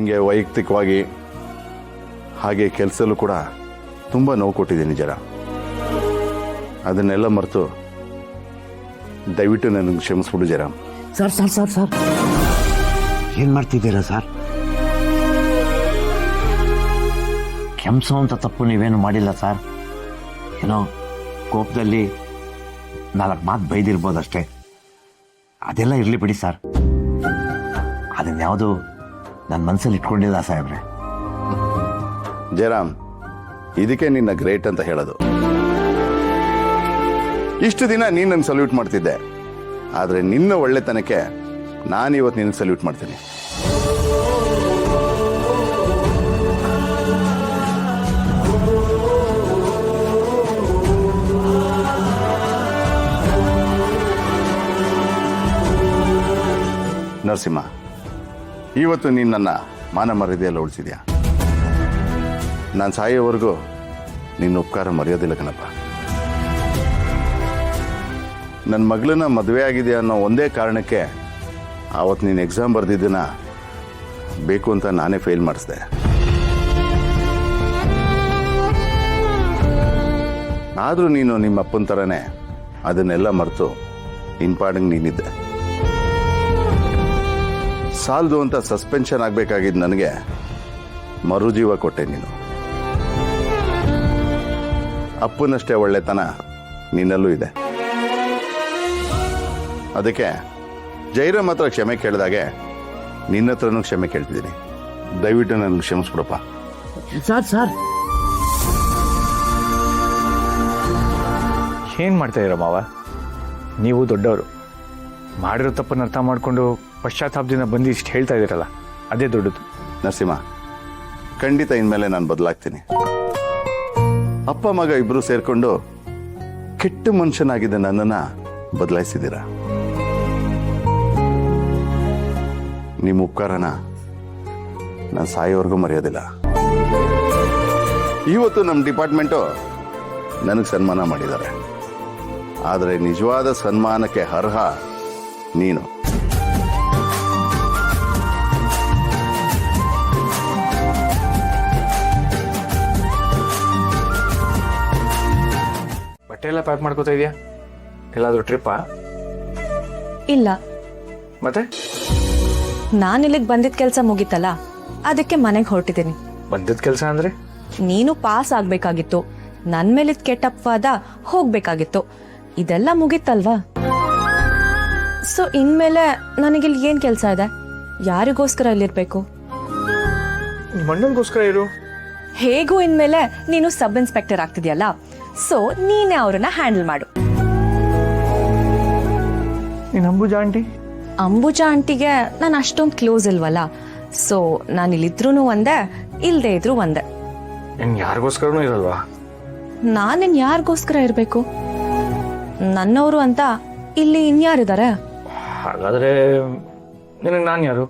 ನಿನಗೆ ವೈಯಕ್ತಿಕವಾಗಿ ಹಾಗೆ ಕೆಲಸದಲ್ಲೂ ಕೂಡ ತುಂಬ ನೋವು ಕೊಟ್ಟಿದ್ದೀನಿ ಜರ. ಅದನ್ನೆಲ್ಲ ಮರೆತು ದಯವಿಟ್ಟು ನನಗೆ ಕ್ಷಮಿಸ್ಬಿಡು ಜರ. ಸರ್ ಸರ್ ಸರ್ ಸರ್ ಏನು ಮಾಡ್ತಿದ್ದೀರಾ ಸರ್? ಕ್ಷಮಿಸೋ ಅಂತ ತಪ್ಪು ನೀವೇನು ಮಾಡಿಲ್ಲ ಸರ್. ಏನೋ ಕೋಪದಲ್ಲಿ 4 ಮಾತು ಬೈದಿರ್ಬೋದಷ್ಟೇ. ಅದೆಲ್ಲ ಇರಲಿ ಬಿಡಿ ಸರ್. ಅದನ್ಯಾವುದು ನನ್ನ ಮನಸ್ಸಲ್ಲಿ ಇಟ್ಕೊಂಡಿಲ್ಲ ಸಾಹೇಬ್ರೆ. ಜಯರಾಮ್, ಇದಕ್ಕೆ ನಿನ್ನ ಗ್ರೇಟ್ ಅಂತ ಹೇಳೋದು. ಇಷ್ಟು ದಿನ ನೀನು ನನ್ನ ಸಲ್ಯೂಟ್ ಮಾಡ್ತಿದ್ದೆ, ಆದರೆ ನಿನ್ನ ಒಳ್ಳೆತನಕ್ಕೆ ನಾನಿವತ್ತು ನಿನ್ನ ಸಲ್ಯೂಟ್ ಮಾಡ್ತೀನಿ. ನರಸಿಂಹ, ಇವತ್ತು ನೀನು ನನ್ನ ಮಾನ ಮರ್ಯಾದೆಯಲ್ಲ ಉಳಿಸಿದ್ಯಾ. ನಾನು ಸಾಯೋವರೆಗೂ ನಿನ್ನ ಉಪಕಾರ ಮರೆಯೋದಿಲ್ಲ ಕಣಪ್ಪ. ನನ್ನ ಮಗಳನ್ನ ಮದುವೆ ಆಗಿದೆ ಅನ್ನೋ ಒಂದೇ ಕಾರಣಕ್ಕೆ ಆವತ್ತು ನೀನು ಎಕ್ಸಾಮ್ ಬರೆದಿದ್ದನ್ನ ಬೇಕು ಅಂತ ನಾನೇ ಫೇಲ್ ಮಾಡಿಸ್ದೆ. ಆದರೂ ನೀನು ನಿಮ್ಮ ಅಪ್ಪನ ಥರನೇ ಅದನ್ನೆಲ್ಲ ಮರೆತು ಇಂಪಾರ್ಟೆಂಟ್ ನೀನಿದ್ದೆ. ಸಾಲದು ಅಂತ ಸಸ್ಪೆನ್ಷನ್ ಆಗಬೇಕಾಗಿದ್ದು ನನಗೆ ಮರುಜೀವ ಕೊಟ್ಟೆ ನೀನು. ಅಪ್ಪನಷ್ಟೇ ಒಳ್ಳೆತನ ನಿನ್ನಲ್ಲೂ ಇದೆ. ಅದಕ್ಕೆ ಜೈರಾಮ್ ಹತ್ರ ಕ್ಷಮೆ ಕೇಳಿದಾಗೆ ನಿನ್ನ ಹತ್ರನೂ ಕ್ಷಮೆ ಕೇಳ್ತಿದ್ದೀನಿ. ದಯವಿಟ್ಟು ನನಗೆ ಕ್ಷಮಿಸ್ಬಿಡಪ್ಪ. ಸರ್ ಸರ್ ಏನು ಮಾಡ್ತಾ ಇರೋ ಮಾವ? ನೀವು ದೊಡ್ಡವರು, ಮಾಡಿರೋ ತಪ್ಪನ್ನು ಅರ್ಥ ಮಾಡಿಕೊಂಡು ಪಶ್ಚಾತ್ತಾಪದಿಂದ ಬಂದು ಇಷ್ಟು ಹೇಳ್ತಾ ಇದ್ದೀರಲ್ಲ, ಅದೇ ದೊಡ್ಡದು. ನರಸಿಂಹ, ಖಂಡಿತ ಇನ್ಮೇಲೆ ನಾನು ಬದಲಾಗ್ತೀನಿ. ಅಪ್ಪ ಮಗ ಇಬ್ರು ಸೇರ್ಕೊಂಡು ಕೆಟ್ಟ ಮನುಷ್ಯನಾಗಿದ್ದ ನನ್ನನ್ನು ಬದಲಾಯಿಸಿದ್ದೀರ. ನಿಮ್ಮ ಉಪಕಾರನ ನಾನು ಸಾಯೋವರೆಗೂ ಮರೆಯೋದಿಲ್ಲ. ಇವತ್ತು ನಮ್ಮ ಡಿಪಾರ್ಟ್ಮೆಂಟು ನನಗೆ ಸನ್ಮಾನ ಮಾಡಿದ್ದಾರೆ, ಆದರೆ ನಿಜವಾದ ಸನ್ಮಾನಕ್ಕೆ ಅರ್ಹ ನೀನು. ಬಟ್ಟೆ ಎಲ್ಲ ಪ್ಯಾಕ್ ಮಾಡ್ಕೋತಾ ಇದೆಯಾ? ಎಲ್ಲಾದರೂ ಟ್ರಿಪ್ಪಾ? ಇಲ್ಲ. ಮತ್ತೆ ನಾನು ಇಲ್ಲಿಗೆ ಬಂದಿದ್ದ ಕೆಲಸ ಮುಗೀತಲ್ಲ, ಅದಕ್ಕೆ ಮನೆಗೆ ಹೊರಟಿದ್ದೀನಿ. ಬಂದದ ಕೆಲಸ ಅಂದ್ರೆ? ನೀನು ಪಾಸ್ ಆಗ್ಬೇಕಾಗಿತ್ತು, ನನ್ ಮೇಲಿದ್ ಕೆಟ್ಟ ಅಪವಾದ ಹೋಗ್ಬೇಕಾಗಿತ್ತು. ಇದೆಲ್ಲ ಮುಗೀತಲ್ವಾ? ಸೊ ಇನ್ಮೇಲೆ ನನಗಿಲ್ಲಿ ಏನ್ ಕೆಲಸ ಇದೆ? ಯಾರಿಗೋಸ್ಕರ ಇಲ್ಲಿರ್ಬೇಕು? ನಿಮ್ಮ ಅಣ್ಣನಿಗೋಸ್ಕರ ಇರು. ಹೇಗೂ ಇನ್ಮೇಲೆ ನೀನು ಸಬ್ ಇನ್ಸ್ಪೆಕ್ಟರ್ ಆಗ್ತಿದ್ಯಲ್ಲ, ಸೊ ನೀನೇ ಅವ್ರನ್ನ ಹ್ಯಾಂಡಲ್ ಮಾಡು. ನೀನು ಅಂಬುಜಾ ಆಂಟಿ? ಅಂಬುಜಾ ಆಂಟಿಗೆ ನಾನು ಅಷ್ಟೊಂದು ಕ್ಲೋಸ್ ಇಲ್ವಲ್ಲ, ಸೊ ನಾನು ಇಲ್ಲಿದ್ರೂ ಒಂದೇ, ಇಲ್ಲದೆ ಇದ್ರು ಒಂದೇ. ಇನ್ನು ಯಾರಿಗೋಸ್ಕರನೂ ಇರಲ್ವಾ? ನಾನಿನ್ ಯಾರಿಗೋಸ್ಕರ ಇರಬೇಕು? ನನ್ನವರು ಅಂತ ಇಲ್ಲಿ ಇನ್ಯಾರಿದ್ದಾರೆ? ಹಾಗಾದ್ರೆ ನಿನಗೆ ನಾನು ಯಾರು?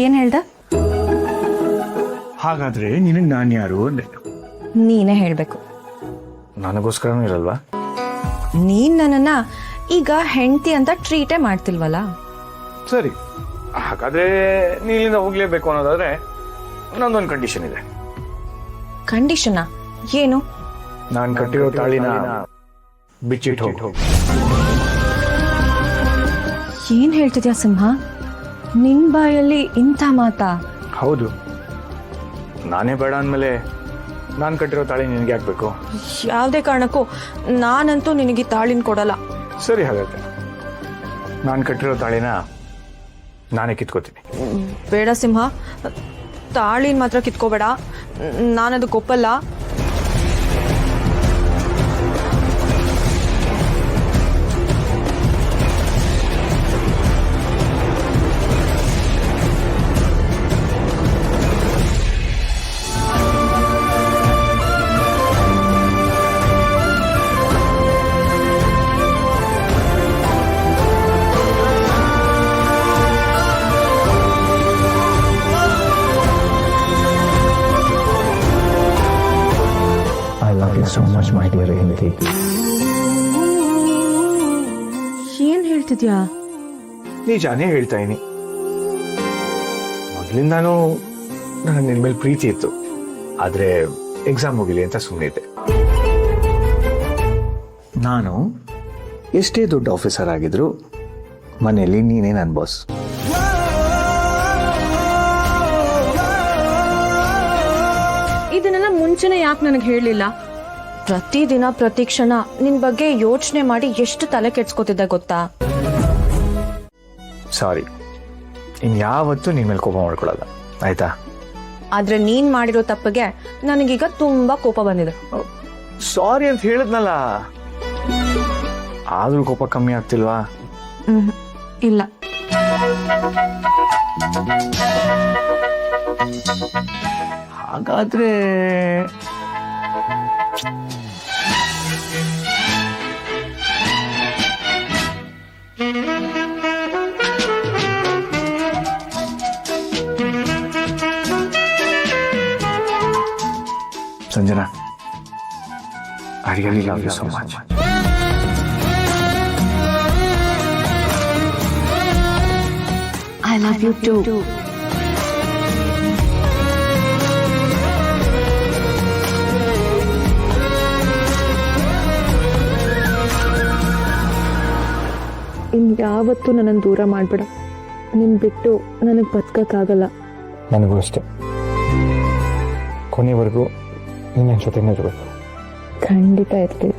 ಏನ್ ಹೇಳ್ದ? ಹಾಗಾದ್ರೆ ನಿನಗೆ ನಾನು ಯಾರು ಅಂದೆ. ನೀನೇ ಹೇಳ್ಬೇಕು. ನನಗೋಸ್ಕರನೂ ಇರಲ್ವಾ? ನೀನ್ ನನ್ನನ್ನ ಈಗ ಹೆಂಡತಿ ಅಂತ ಟ್ರೀಟೇ ಮಾಡ್ತಿಲ್ವಲ್ಲ. ಸರಿ, ಹಾಗಾದ್ರೆ ನೀ ಇಲ್ಲಿಂದ ಹೋಗ್ಲೇಬೇಕು ಅನ್ನೋದಾದ್ರೆ ನಂದೊಂದು ಕಂಡೀಷನ್ ಇದೆ. ಕಂಡೀಷನ್ ಏನು? ನಾನು ಕಟ್ಟಿರೋ ತಾಳಿನ ಬಿಚ್ಚಿಟ್ಟು ಹೋಗಿ. ಏನ್ ಹೇಳ್ತಿದ್ಯಾ ಸಿಂಹ? ನಿನ್ ಬಾಯಲ್ಲಿ ಇಂಥ ಮಾತಾ? ಹೌದು, ನಾನೇ ಬೇಡ ಅಂದಮೇಲೆ ನಾನು ಕಟ್ಟಿರೋ ತಾಳಿ ನಿನಗೆ ಹಾಕ್ಬೇಕು? ಯಾವುದೇ ಕಾರಣಕ್ಕೂ ನಾನಂತೂ ನಿನಗೆ ತಾಳಿನ ಕೊಡಲ್ಲ. ಸರಿ, ಹಾಗಾದ್ರೆ ನಾನು ಕಟ್ಟಿರೋ ತಾಳಿನ ನಾನೇ ಕಿತ್ಕೋತೀನಿ. ಬೇಡ ಸಿಂಹ, ತಾಳಿನ ಮಾತ್ರ ಕಿತ್ಕೋಬೇಡ, ನಾನದಕ್ಕೆ ಒಪ್ಪಲ್ಲ. so much, my dear Hindi. ಏನ್ ಹೇಳ್ತಿದ್ಯಾ? ನಿಜಾನೇ ಹೇಳ್ತಾ ಇದೀನಿ. ಮೊದಲಿಂದಾನು ನನಗೆ ನಿನ್ ಮೇಲೆ ಪ್ರೀತಿ ಇತ್ತು, ಆದ್ರೆ ಎಕ್ಸಾಮ್ ಮುಗಿಲಿ ಅಂತ ಸುಮ್ಮನೆ ಇದ್ದೆ. ನಾನು ಎಷ್ಟೇ ದೊಡ್ಡ ಆಫೀಸರ್ ಆಗಿದ್ರು ಮನೆಯಲ್ಲಿ ನೀನೇ ನನ್ನ ಬಾಸ್. ಇದನ್ನೆಲ್ಲ ಮುಂಚೆನೆ ಯಾಕೆ ನನಗೆ ಹೇಳಲಿಲ್ಲ? ಪ್ರತಿದಿನ ಪ್ರತಿ ಕ್ಷಣ ನಿನ್ ಬಗ್ಗೆ ಯೋಚನೆ ಮಾಡಿ ಎಷ್ಟು ತಲೆ ಕೆಡ್ಸ್ಕೊತಿದ್ದೆ ಗೊತ್ತಾ? ಸಾರಿ, ಇನ್ಯಾವತ್ತೂ ನಿನ್ ಮೇಲೆ ಕೋಪ ಮಾಡ್ಕೊಳಲ್ಲ, ಆಯ್ತಾ? ಆದ್ರೆ ನೀನ್ ಮಾಡಿರೋ ತಪ್ಪಿಗೆ ನನಗೀಗ ತುಂಬಾ ಕೋಪ ಬಂದಿದೆ. ಸಾರಿ ಅಂತ ಹೇಳಿದ್ನಲ್ಲ, ಆದ್ರೂ ಕೋಪ ಕಮ್ಮಿ ಆಗ್ತಿಲ್ವಾ? ಇಲ್ಲ. ಹಾಗಾದ್ರೆ Sanjana, I really love you so much. I love you too. ಇನ್ಯಾವತ್ತೂ ನನ್ನನ್ನು ದೂರ ಮಾಡಬೇಡ. ನಿನ್ ಬಿಟ್ಟು ನನಗೆ ಬದುಕಕ್ಕಾಗಲ್ಲ. ನನಗೂ ಅಷ್ಟೇ. ಕೊನೆವರೆಗೂ ನಿನ್ನ ಜೊತೆನೇ ಇರಬೇಕು. ಖಂಡಿತ ಇರ್ತೀನಿ.